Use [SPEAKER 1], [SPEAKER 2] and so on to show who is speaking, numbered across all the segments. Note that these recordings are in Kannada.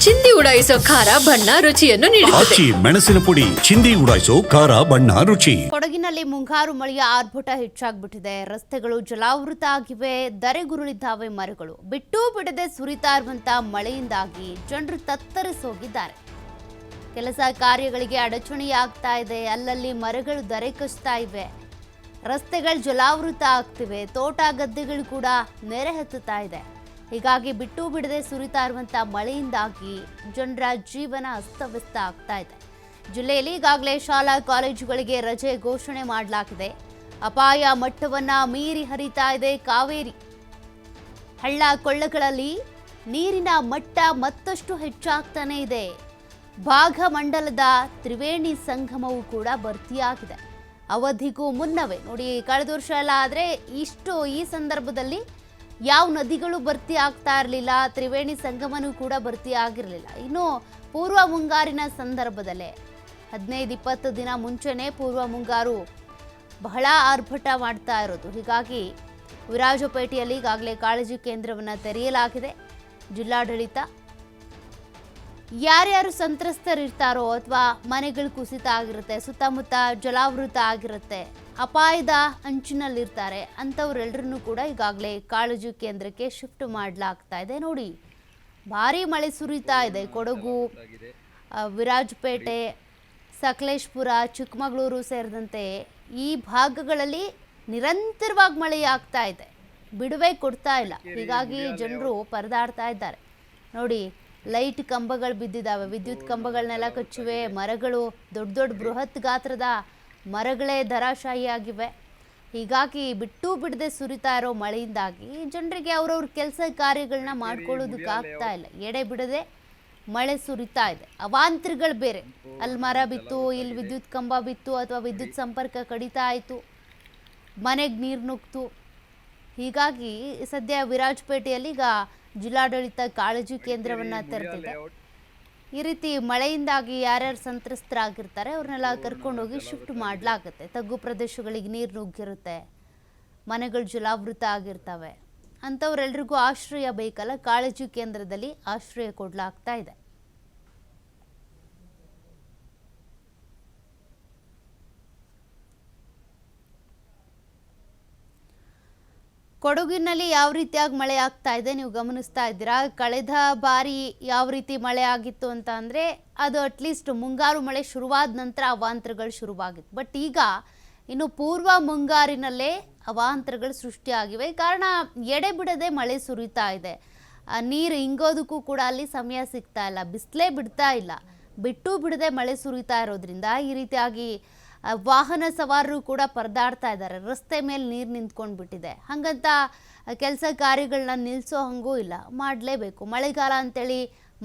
[SPEAKER 1] ಚಿಂದಿ ಉಡಾಯಿಸೋ ಖಾರ ಬಣ್ಣ ರುಚಿಯನ್ನು ನೀಡುತ್ತದೆ.
[SPEAKER 2] ಆಚಿ ಮೆಣಸಿನ ಪುಡಿ ಚಿಂದಿ ಉಡಾಯಿಸೋ ಖಾರ ಬಣ್ಣ ರುಚಿ.
[SPEAKER 3] ಕೊಡಗಿನಲ್ಲಿ ಮುಂಗಾರು ಮಳೆಯ ಆರ್ಭಟ ಹೆಚ್ಚಾಗ್ಬಿಟ್ಟಿದೆ. ರಸ್ತೆಗಳು ಜಲಾವೃತ ಆಗಿವೆ, ಧರೆಗುರುಳಿದ್ದಾವೆ ಮರಗಳು. ಬಿಟ್ಟು ಬಿಡದೆ ಸುರಿತಾ ಇರುವಂತ ಮಳೆಯಿಂದಾಗಿ ಜನರು ತತ್ತರಿಸೋಗಿದ್ದಾರೆ. ಕೆಲಸ ಕಾರ್ಯಗಳಿಗೆ ಅಡಚಣೆಯಾಗ್ತಾ ಇದೆ. ಅಲ್ಲಲ್ಲಿ ಮರಗಳು ಧರೆ ಕಚ್ತಾ ಇವೆ, ರಸ್ತೆಗಳು ಜಲಾವೃತ ಆಗ್ತಿವೆ, ತೋಟ ಗದ್ದೆಗಳು ಕೂಡ ನೆರೆ ಹತ್ತುತ್ತಾ ಇದೆ. ಹೀಗಾಗಿ ಬಿಟ್ಟು ಬಿಡದೆ ಸುರಿತಾ ಇರುವಂಥ ಮಳೆಯಿಂದಾಗಿ ಜನರ ಜೀವನ ಅಸ್ತವ್ಯಸ್ತ ಆಗ್ತಾ ಇದೆ. ಜಿಲ್ಲೆಯಲ್ಲಿ ಈಗಾಗಲೇ ಶಾಲಾ ಕಾಲೇಜುಗಳಿಗೆ ರಜೆ ಘೋಷಣೆ ಮಾಡಲಾಗಿದೆ. ಅಪಾಯ ಮಟ್ಟವನ್ನ ಮೀರಿ ಹರಿತಾ ಇದೆ ಕಾವೇರಿ. ಹಳ್ಳ ಕೊಳ್ಳಗಳಲ್ಲಿ ನೀರಿನ ಮಟ್ಟ ಮತ್ತಷ್ಟು ಹೆಚ್ಚಾಗ್ತಾನೆ ಇದೆ. ಭಾಗಮಂಡಲದ ತ್ರಿವೇಣಿ ಸಂಗಮವು ಕೂಡ ಭರ್ತಿಯಾಗಿದೆ. ಅವಧಿಗೂ ಮುನ್ನವೇ ನೋಡಿ, ಕಳೆದ ವರ್ಷ ಎಲ್ಲ ಆದರೆ ಈ ಸಂದರ್ಭದಲ್ಲಿ ಯಾವ ನದಿಗಳು ಭರ್ತಿ ಆಗ್ತಾ ಇರಲಿಲ್ಲ, ತ್ರಿವೇಣಿ ಸಂಗಮನೂ ಕೂಡ ಭರ್ತಿ ಆಗಿರಲಿಲ್ಲ. ಇನ್ನು ಪೂರ್ವ ಮುಂಗಾರಿನ ಸಂದರ್ಭದಲ್ಲೇ 15-20 ದಿನ ಮುಂಚೆನೇ ಪೂರ್ವ ಮುಂಗಾರು ಬಹಳ ಆರ್ಭಟ ಮಾಡ್ತಾ ಇರೋದು. ಹೀಗಾಗಿ ವಿರಾಜಪೇಟೆಯಲ್ಲಿ ಈಗಾಗಲೇ ಕಾಳಜಿ ಕೇಂದ್ರವನ್ನು ತೆರೆಯಲಾಗಿದೆ. ಜಿಲ್ಲಾಡಳಿತ ಯಾರ್ಯಾರು ಸಂತ್ರಸ್ತರಿರ್ತಾರೋ ಅಥವಾ ಮನೆಗಳು ಕುಸಿತ ಆಗಿರುತ್ತೆ, ಸುತ್ತಮುತ್ತ ಜಲಾವೃತ ಆಗಿರುತ್ತೆ, ಅಪಾಯದ ಅಂಚಿನಲ್ಲಿರ್ತಾರೆ ಅಂಥವ್ರೆಲ್ಲರನ್ನೂ ಕೂಡ ಈಗಾಗಲೇ ಕಾಳಜಿ ಕೇಂದ್ರಕ್ಕೆ ಶಿಫ್ಟ್ ಮಾಡಲಾಗ್ತಾ ಇದೆ. ನೋಡಿ, ಭಾರೀ ಮಳೆ ಸುರಿತಾ ಇದೆ. ಕೊಡಗು, ವಿರಾಜಪೇಟೆ, ಸಕಲೇಶ್ಪುರ, ಚಿಕ್ಕಮಗಳೂರು ಸೇರಿದಂತೆ ಈ ಭಾಗಗಳಲ್ಲಿ ನಿರಂತರವಾಗಿ ಮಳೆ ಆಗ್ತಾ ಇದೆ, ಬಿಡುವೆ ಕೊಡ್ತಾ ಇಲ್ಲ. ಹೀಗಾಗಿ ಜನರು ಪರದಾಡ್ತಾ ಇದ್ದಾರೆ. ನೋಡಿ, ಲೈಟ್ ಕಂಬಗಳು ಬಿದ್ದಿದ್ದಾವೆ, ವಿದ್ಯುತ್ ಕಂಬಗಳನ್ನೆಲ್ಲ ಕಚ್ಚಿವೆ, ಮರಗಳು ದೊಡ್ಡ ದೊಡ್ಡ ಬೃಹತ್ ಗಾತ್ರದ ಮರಗಳೇ ಧರಾಶಾಹಿಯಾಗಿವೆ. ಹೀಗಾಗಿ ಬಿಟ್ಟು ಬಿಡದೆ ಸುರಿತಾ ಇರೋ ಮಳೆಯಿಂದಾಗಿ ಜನರಿಗೆ ಅವ್ರವ್ರ ಕೆಲಸ ಕಾರ್ಯಗಳನ್ನ ಮಾಡ್ಕೊಳ್ಳೋದಕ್ಕಾಗ್ತಾ ಇಲ್ಲ. ಎಡೆ ಬಿಡದೆ ಮಳೆ ಸುರಿತಾ ಇದೆ. ಅವಾಂತರಗಳು ಬೇರೆ, ಅಲ್ಲಿ ಮರ ಬಿತ್ತು, ಇಲ್ಲಿ ವಿದ್ಯುತ್ ಕಂಬ ಬಿತ್ತು, ಅಥವಾ ವಿದ್ಯುತ್ ಸಂಪರ್ಕ ಕಡಿತ ಆಯಿತು, ಮನೆಗೆ ನೀರು ನುಗ್ತು. ಹೀಗಾಗಿ ಸದ್ಯ ವಿರಾಜಪೇಟೆಯಲ್ಲಿ ಈಗ ಜಿಲ್ಲಾಡಳಿತ ಕಾಳಜಿ ಕೇಂದ್ರವನ್ನು ತೆರೆದಿದೆ. ಈ ರೀತಿ ಮಳೆಯಿಂದಾಗಿ ಯಾರ್ಯಾರು ಸಂತ್ರಸ್ತರಾಗಿರ್ತಾರೆ ಅವ್ರನ್ನೆಲ್ಲ ಕರ್ಕೊಂಡೋಗಿ ಶಿಫ್ಟ್ ಮಾಡಲಾಗುತ್ತೆ. ತಗ್ಗು ಪ್ರದೇಶಗಳಿಗೆ ನೀರು ನುಗ್ಗಿರುತ್ತೆ, ಮನೆಗಳು ಜಲಾವೃತ ಆಗಿರ್ತವೆ. ಅಂಥವ್ರೆಲ್ರಿಗೂ ಆಶ್ರಯ ಬೇಕಲ್ಲ, ಕಾಳಜಿ ಕೇಂದ್ರದಲ್ಲಿ ಆಶ್ರಯ ಕೊಡಲಾಗ್ತಾ ಇದೆ. ಕೊಡಗಿನಲ್ಲಿ ಯಾವ ರೀತಿಯಾಗಿ ಮಳೆ ಆಗ್ತಾ ಇದೆ ನೀವು ಗಮನಿಸ್ತಾ ಇದ್ದೀರಾ. ಕಳೆದ ಬಾರಿ ಯಾವ ರೀತಿ ಮಳೆ ಆಗಿತ್ತು ಅಂತ ಅಂದರೆ ಅದು ಅಟ್ಲೀಸ್ಟ್ ಮುಂಗಾರು ಮಳೆ ಶುರುವಾದ ನಂತರ ಅವಾಂತರಗಳು ಶುರುವಾಗಿತ್ತು. ಬಟ್ ಈಗ ಇನ್ನು ಪೂರ್ವ ಮುಂಗಾರಿನಲ್ಲೇ ಅವಾಂತರಗಳು ಸೃಷ್ಟಿಯಾಗಿವೆ. ಕಾರಣ ಎಡೆ ಬಿಡದೆ ಮಳೆ ಸುರಿತಾ ಇದೆ. ನೀರು ಇಂಗೋದಕ್ಕೂ ಕೂಡ ಅಲ್ಲಿ ಸಮಯ ಸಿಗ್ತಾ ಇಲ್ಲ, ಬಿಸಿಲೇ ಬಿಡ್ತಾ ಇಲ್ಲ. ಬಿಟ್ಟು ಬಿಡದೆ ಮಳೆ ಸುರಿತಾ ಇರೋದ್ರಿಂದ ಈ ರೀತಿಯಾಗಿ ವಾಹನ ಸವಾರರು ಕೂಡ ಪರದಾಡ್ತಾ ಇದ್ದಾರೆ. ರಸ್ತೆ ಮೇಲೆ ನೀರು ನಿಂತ್ಕೊಂಡು ಬಿಟ್ಟಿದೆ. ಹಾಗಂತ ಕೆಲಸ ಕಾರ್ಯಗಳನ್ನ ನಿಲ್ಲಿಸೋ ಹಂಗೂ ಇಲ್ಲ, ಮಾಡಲೇಬೇಕು. ಮಳೆಗಾಲ ಅಂತೇಳಿ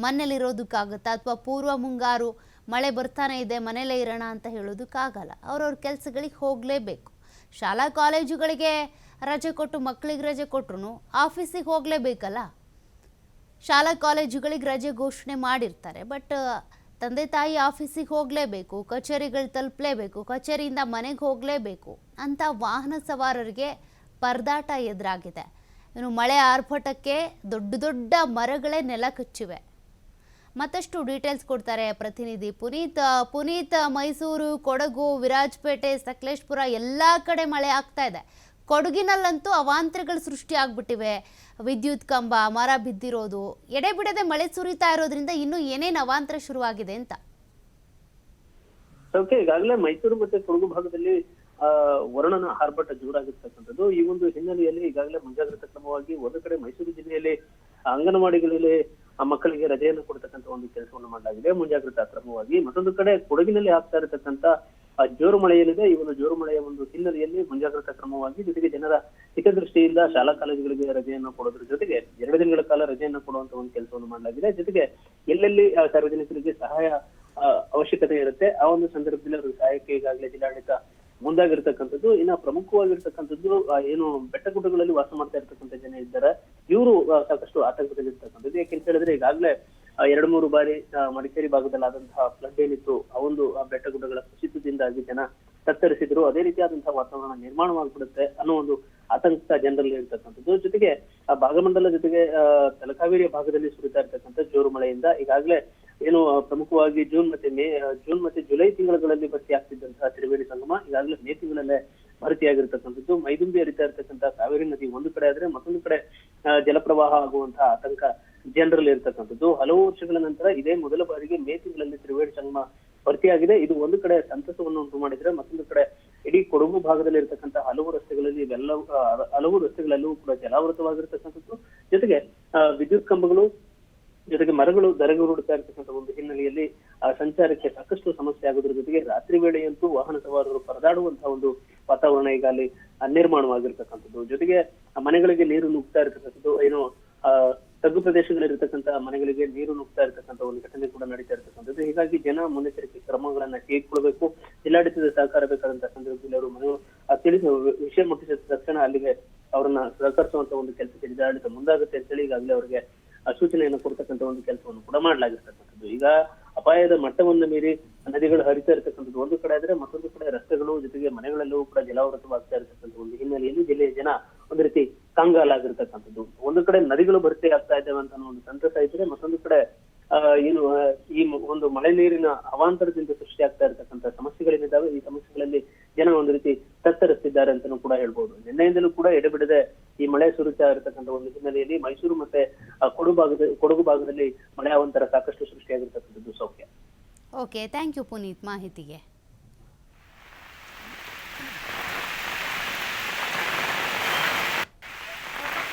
[SPEAKER 3] ಮನೇಲಿರೋದಕ್ಕಾಗುತ್ತಾ, ಅಥವಾ ಪೂರ್ವ ಮುಂಗಾರು ಮಳೆ ಬರ್ತಾನೆ ಇದೆ ಮನೇಲೇ ಇರೋಣ ಅಂತ ಹೇಳೋದಕ್ಕಾಗಲ್ಲ. ಅವ್ರವ್ರ ಕೆಲಸಗಳಿಗೆ ಹೋಗಲೇಬೇಕು. ಶಾಲಾ ಕಾಲೇಜುಗಳಿಗೆ ರಜೆ ಕೊಟ್ಟು ಮಕ್ಕಳಿಗೆ ರಜೆ ಕೊಟ್ಟರು ಆಫೀಸಿಗೆ ಹೋಗಲೇಬೇಕಲ್ಲ. ಶಾಲಾ ಕಾಲೇಜುಗಳಿಗೆ ರಜೆ ಘೋಷಣೆ ಮಾಡಿರ್ತಾರೆ, ಬಟ್ ತಂದೆ ತಾಯಿ ಆಫೀಸಿಗೆ ಹೋಗಲೇಬೇಕು, ಕಚೇರಿಗಳು ತಲುಪಲೇಬೇಕು, ಕಚೇರಿಯಿಂದ ಮನೆಗೆ ಹೋಗಲೇಬೇಕು ಅಂತ ವಾಹನ ಸವಾರರಿಗೆ ಪರದಾಟ ಎದುರಾಗಿದೆ. ಇನ್ನು ಮಳೆ ಆರ್ಭಟಕ್ಕೆ ದೊಡ್ಡ ದೊಡ್ಡ ಮರಗಳೇ ನೆಲ ಕಚ್ಚಿವೆ. ಮತ್ತಷ್ಟು ಡೀಟೇಲ್ಸ್ ಕೊಡ್ತಾರೆ ಪ್ರತಿನಿಧಿ ಪುನೀತ್. ಮೈಸೂರು, ಕೊಡಗು, ವಿರಾಜಪೇಟೆ, ಸಕಲೇಶ್ಪುರ ಎಲ್ಲ ಕಡೆ ಮಳೆ ಆಗ್ತಾ ಇದೆ. ಕೊಡಗಿನಲ್ಲಂತೂ ಅವಾಂತರಗಳು ಸೃಷ್ಟಿ ಆಗ್ಬಿಟ್ಟಿವೆ. ವಿದ್ಯುತ್ ಕಂಬ, ಮರ ಬಿದ್ದಿರೋದು, ಎಡೆ ಬಿಡದೆ ಮಳೆ ಸುರಿತಾ ಇರೋದ್ರಿಂದ ಇನ್ನು ಏನೇನು ಅವಾಂತರ ಶುರುವಾಗಿದೆ ಅಂತ.
[SPEAKER 4] ಈಗಾಗಲೇ ಮೈಸೂರು ಮತ್ತೆ ಕೊಡಗು ಭಾಗದಲ್ಲಿ ವರುಣನ ಆರ್ಭಟ ಜೋರಾಗಿರ್ತಕ್ಕಂಥದ್ದು. ಈ ಒಂದು ಹಿನ್ನೆಲೆಯಲ್ಲಿ ಈಗಾಗಲೇ ಮುಂಜಾಗ್ರತಾ ಕ್ರಮವಾಗಿ ಒಂದು ಕಡೆ ಮೈಸೂರು ಜಿಲ್ಲೆಯಲ್ಲಿ ಅಂಗನವಾಡಿಗಳಲ್ಲಿ ಮಕ್ಕಳಿಗೆ ರಜೆಯನ್ನು ಕೊಡ್ತಕ್ಕಂಥ ಒಂದು ಕೆಲಸವನ್ನು ಮಾಡಲಾಗಿದೆ ಮುಂಜಾಗ್ರತಾ ಕ್ರಮವಾಗಿ. ಮತ್ತೊಂದು ಕಡೆ ಕೊಡಗಿನಲ್ಲಿ ಆಗ್ತಾ ಇರತಕ್ಕಂತ ಜೋರು ಮಳೆ ಏನಿದೆ, ಈ ಒಂದು ಜೋರು ಮಳೆಯ ಒಂದು ಹಿನ್ನೆಲೆಯಲ್ಲಿ ಮುಂಜಾಗ್ರತಾ ಕ್ರಮವಾಗಿ, ಜೊತೆಗೆ ಜನರ ಹಿತದೃಷ್ಟಿಯಿಂದ ಶಾಲಾ ಕಾಲೇಜುಗಳಿಗೆ ರಜೆಯನ್ನು ಕೊಡೋದ್ರ ಜೊತೆಗೆ 2 ದಿನಗಳ ಕಾಲ ರಜೆಯನ್ನು ಕೊಡುವಂತ ಒಂದು ಕೆಲಸವನ್ನು ಮಾಡಲಾಗಿದೆ. ಜೊತೆಗೆ ಎಲ್ಲೆಲ್ಲಿ ಸಾರ್ವಜನಿಕರಿಗೆ ಸಹಾಯ ಅವಶ್ಯಕತೆ ಇರುತ್ತೆ ಆ ಒಂದು ಸಂದರ್ಭದಲ್ಲಿ ಅವರಿಗೆ ಸಹಾಯಕ್ಕೆ ಈಗಾಗಲೇ ಜಿಲ್ಲಾಡಳಿತ ಮುಂದಾಗಿರ್ತಕ್ಕಂಥದ್ದು. ಇನ್ನ ಪ್ರಮುಖವಾಗಿರ್ತಕ್ಕಂಥದ್ದು ಏನು ಬೆಟ್ಟಗುಡ್ಡಗಳಲ್ಲಿ ವಾಸ ಮಾಡ್ತಾ ಇರ್ತಕ್ಕಂಥ ಜನ ಇದ್ದಾರೆ, ಇವರು ಸಾಕಷ್ಟು ಆತಂಕದಲ್ಲಿರ್ತಕ್ಕಂಥದ್ದು. ಯಾಕೆಂತ ಹೇಳಿದ್ರೆ ಈಗಾಗಲೇ 2-3 ಬಾರಿ ಮಡಿಕೇರಿ ಭಾಗದಲ್ಲಿ ಆದಂತಹ ಫ್ಲಡ್ ಏನಿತ್ತು, ಆ ಒಂದು ಬೆಟ್ಟಗುಡ್ಡಗಳ ಕುಸಿತದಿಂದಾಗಿ ಜನ ತತ್ತರಿಸಿದ್ರು ಅದೇ ರೀತಿಯಾದಂತಹ ವಾತಾವರಣ ನಿರ್ಮಾಣವಾಗ್ಬಿಡುತ್ತೆ ಅನ್ನೋ ಒಂದು ಆತಂಕ ಜನರಲ್ಲಿ ಇರ್ತಕ್ಕಂಥದ್ದು. ಜೊತೆಗೆ ಆ ಭಾಗಮಂಡಲ ಜೊತೆಗೆ ತಲಕಾವೇರಿಯ ಭಾಗದಲ್ಲಿ ಸುರಿತಾ ಇರ್ತಕ್ಕಂಥ ಜೋರು ಮಳೆಯಿಂದ ಈಗಾಗಲೇ ಏನು ಪ್ರಮುಖವಾಗಿ ಜೂನ್ ಮತ್ತೆ ಜುಲೈ ತಿಂಗಳಲ್ಲಿ ಭರ್ತಿ ಆಗ್ತಿದ್ದಂತಹ ತ್ರಿವೇಣಿ ಸಂಗಮ ಈಗಾಗಲೇ ಮೇ ತಿಂಗಳಲ್ಲೇ ಭರ್ತಿಯಾಗಿರ್ತಕ್ಕಂಥದ್ದು. ಮೈದುಂಬಿ ಹರಿತಾ ಇರ್ತಕ್ಕಂತಹ ಕಾವೇರಿ ನದಿ ಒಂದು ಕಡೆ ಆದ್ರೆ ಮತ್ತೊಂದು ಕಡೆ ಜಲಪ್ರವಾಹ ಆಗುವಂತಹ ಆತಂಕ ಜನರಲ್ಲಿ ಇರ್ತಕ್ಕಂಥದ್ದು. ಹಲವು ವರ್ಷಗಳ ನಂತರ ಇದೇ ಮೊದಲ ಬಾರಿಗೆ ಮೇ ತಿಂಗಳಲ್ಲಿ ತ್ರಿವೇಣಿ ಸಂಗಮ ಭರ್ತಿಯಾಗಿದೆ. ಇದು ಒಂದು ಕಡೆ ಸಂತಸವನ್ನು ಉಂಟು ಮಾಡಿದ್ರೆ ಮತ್ತೊಂದು ಕಡೆ ಇಡೀ ಕೊಡಗು ಭಾಗದಲ್ಲಿ ಇರ್ತಕ್ಕಂಥ ಹಲವು ರಸ್ತೆಗಳಲ್ಲೂ ಕೂಡ ಜಲಾವೃತವಾಗಿರ್ತಕ್ಕಂಥದ್ದು. ಜೊತೆಗೆ ವಿದ್ಯುತ್ ಕಂಬಗಳು ಜೊತೆಗೆ ಮರಗಳು ಧರೆಗುರುಡ್ತಾ ಇರ್ತಕ್ಕಂಥ ಒಂದು ಹಿನ್ನೆಲೆಯಲ್ಲಿ ಸಂಚಾರಕ್ಕೆ ಸಾಕಷ್ಟು ಸಮಸ್ಯೆ ಆಗೋದ್ರ ಜೊತೆಗೆ ರಾತ್ರಿ ವೇಳೆಯಂತೂ ವಾಹನ ಸವಾರರು ಪರದಾಡುವಂತಹ ಒಂದು ವಾತಾವರಣ ಈಗ ಅಲ್ಲಿ ನಿರ್ಮಾಣವಾಗಿರ್ತಕ್ಕಂಥದ್ದು. ಜೊತೆಗೆ ಮನೆಗಳಿಗೆ ನೀರು ನುಗ್ತಾ ಇರ್ತಕ್ಕಂಥದ್ದು, ಏನು ತಗ್ಗು ಪ್ರದೇಶಗಳಿರ್ತಕ್ಕಂಥ ಮನೆಗಳಿಗೆ ನೀರು ನುಗ್ತಾ ಇರ್ತಕ್ಕಂಥ ಒಂದು ಘಟನೆ ಕೂಡ ನಡೀತಾ ಇರ್ತಕ್ಕಂಥದ್ದು. ಹೀಗಾಗಿ ಜನ ಮುನ್ನೆಚ್ಚರಿಕೆ ಕ್ರಮಗಳನ್ನ ಕೈಗೊಳ್ಳಬೇಕು. ಜಿಲ್ಲಾಡಳಿತದ ಸಹಕಾರ ಬೇಕಾದಂತಹ ಸಂದರ್ಭದಲ್ಲಿ ಅವರು ತಿಳಿಸಿ ವಿಷಯ ಮುಟ್ಟಿಸಿದ ತಕ್ಷಣ ಅಲ್ಲಿಗೆ ಅವರನ್ನ ಸಹಕರಿಸುವಂತ ಒಂದು ಕೆಲಸಕ್ಕೆ ಜಿಲ್ಲಾಡಳಿತ ಮುಂದಾಗುತ್ತೆ ಅಂತೇಳಿ ಈಗಾಗಲೇ ಅವರಿಗೆ ಸೂಚನೆಯನ್ನು ಕೊಡ್ತಕ್ಕಂಥ ಒಂದು ಕೆಲಸವನ್ನು ಕೂಡ ಮಾಡಲಾಗಿರ್ತಕ್ಕಂಥದ್ದು. ಈಗ ಅಪಾಯದ ಮಟ್ಟವನ್ನು ಮೀರಿ ನದಿಗಳು ಹರಿತಾ ಇರ್ತಕ್ಕಂಥದ್ದು ಒಂದು ಕಡೆ ಆದ್ರೆ ಮತ್ತೊಂದು ಕಡೆ ರಸ್ತೆಗಳು ಜೊತೆಗೆ ಮನೆಗಳಲ್ಲೂ ಕೂಡ ಜಲಾವೃತವಾಗ್ತಾ ಇರ್ತಕ್ಕಂಥ ಒಂದು ಹಿನ್ನೆಲೆಯಲ್ಲಿ ಜಿಲ್ಲೆಯ ಜನ ಒಂದು ರೀತಿ ಕಂಗಾಲಾಗಿರ್ತಕ್ಕಂಥದ್ದು. ಒಂದು ಕಡೆ ನದಿಗಳು ಭರ್ತಿ ಆಗ್ತಾ ಇದ್ದಾವೆ ಅಂತ ಒಂದು ಸಂತಸ ಇದ್ರೆ, ಮತ್ತೊಂದು ಕಡೆ ಏನು ಈ ಒಂದು ಮಳೆ ನೀರಿನ ಅವಾಂತರದಿಂದ ಸೃಷ್ಟಿಯಾಗ್ತಾ ಇರ್ತಕ್ಕಂಥ ಸಮಸ್ಯೆಗಳೇನಿದ್ದಾವೆ ಈ ಸಮಸ್ಯೆಗಳಲ್ಲಿ ಜನ ಒಂದು ರೀತಿ ತತ್ತರಿಸ್ತಿದ್ದಾರೆ ಅಂತಾನೂ ಕೂಡ ಹೇಳ್ಬೋದು. ನಿನ್ನೆಯಿಂದಲೂ ಕೂಡ ಎಡೆಬಿಡದೆ ಈ ಮಳೆ ಸುರಿತಾ ಇರತಕ್ಕಂಥ ಒಂದು ಹಿನ್ನೆಲೆಯಲ್ಲಿ ಮೈಸೂರು ಮತ್ತೆ ಕೊಡಗು ಭಾಗದಲ್ಲಿ ಮಳೆ ಅವಾಂತರ ಸಾಕಷ್ಟು ಸೃಷ್ಟಿಯಾಗಿರ್ತಕ್ಕಂಥದ್ದು. ಸೌಖ್ಯ.
[SPEAKER 3] ಓಕೆ, ಥ್ಯಾಂಕ್ ಯು ಪುನೀತ್ ಮಾಹಿತಿಗೆ.